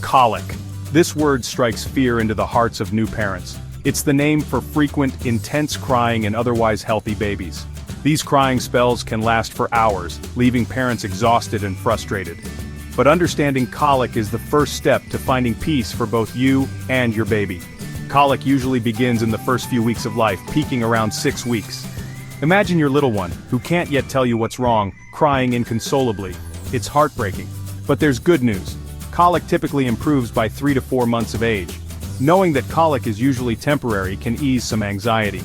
Colic. This word strikes fear into the hearts of new parents. It's the name for frequent, intense crying in otherwise healthy babies. These crying spells can last for hours, leaving parents exhausted and frustrated. But understanding colic is the first step to finding peace for both you and your baby. Colic usually begins in the first few weeks of life, peaking around 6 weeks. Imagine your little one, who can't yet tell you what's wrong, crying inconsolably. It's heartbreaking. But there's good news. Colic typically improves by 3 to 4 months of age. Knowing that colic is usually temporary can ease some anxiety.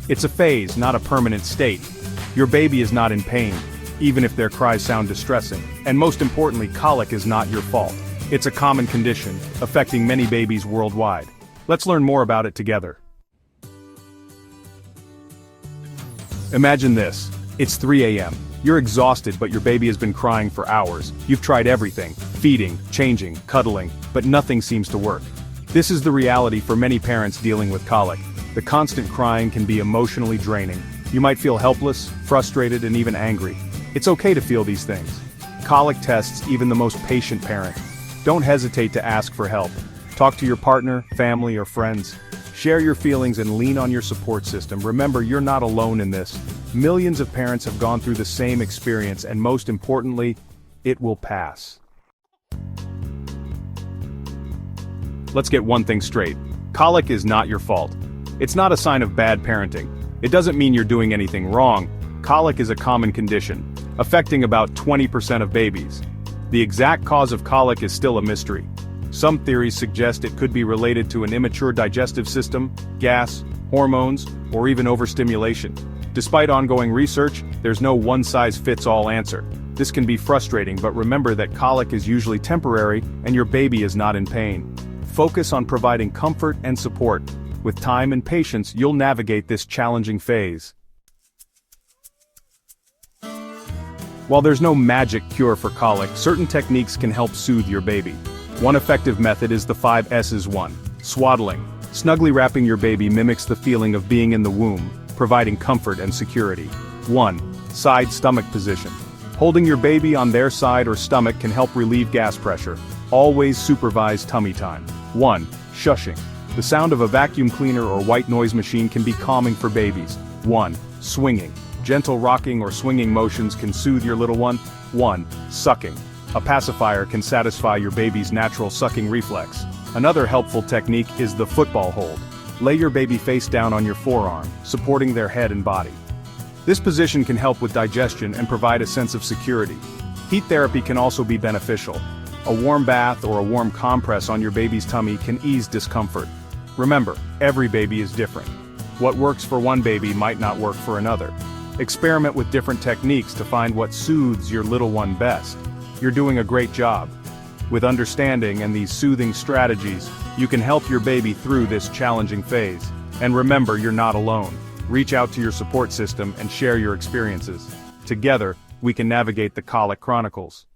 It's a phase, not a permanent state. Your baby is not in pain, even if their cries sound distressing. And most importantly, colic is not your fault. It's a common condition, affecting many babies worldwide. Let's learn more about it together. Imagine this. It's 3 a.m. You're exhausted, but your baby has been crying for hours. You've tried everything, feeding, changing, cuddling, but nothing seems to work. This is the reality for many parents dealing with colic. The constant crying can be emotionally draining. You might feel helpless, frustrated, and even angry. It's okay to feel these things. Colic tests even the most patient parent. Don't hesitate to ask for help. Talk to your partner, family, or friends. Share your feelings and lean on your support system. Remember, you're not alone in this. Millions of parents have gone through the same experience, and most importantly, it will pass. Let's get one thing straight. Colic is not your fault. It's not a sign of bad parenting. It doesn't mean you're doing anything wrong. Colic is a common condition, affecting about 20% of babies. The exact cause of colic is still a mystery. Some theories suggest it could be related to an immature digestive system, gas, hormones, or even overstimulation. Despite ongoing research, there's no one-size-fits-all answer. This can be frustrating, but remember that colic is usually temporary and your baby is not in pain. Focus on providing comfort and support. With time and patience, you'll navigate this challenging phase. While there's no magic cure for colic, certain techniques can help soothe your baby. One effective method is the 5 S's. 1. Swaddling. Snugly wrapping your baby mimics the feeling of being in the womb, providing comfort and security. 1. Side stomach position. Holding your baby on their side or stomach can help relieve gas pressure. Always supervise tummy time. 1. Shushing. The sound of a vacuum cleaner or white noise machine can be calming for babies. 1. Swinging. Gentle rocking or swinging motions can soothe your little one. 1. Sucking. A pacifier can satisfy your baby's natural sucking reflex. Another helpful technique is the football hold. Lay your baby face down on your forearm, supporting their head and body. This position can help with digestion and provide a sense of security. Heat therapy can also be beneficial. A warm bath or a warm compress on your baby's tummy can ease discomfort. Remember, every baby is different. What works for one baby might not work for another. Experiment with different techniques to find what soothes your little one best. You're doing a great job. With understanding and these soothing strategies, you can help your baby through this challenging phase. And remember, you're not alone. Reach out to your support system and share your experiences. Together, we can navigate the Colic Chronicles.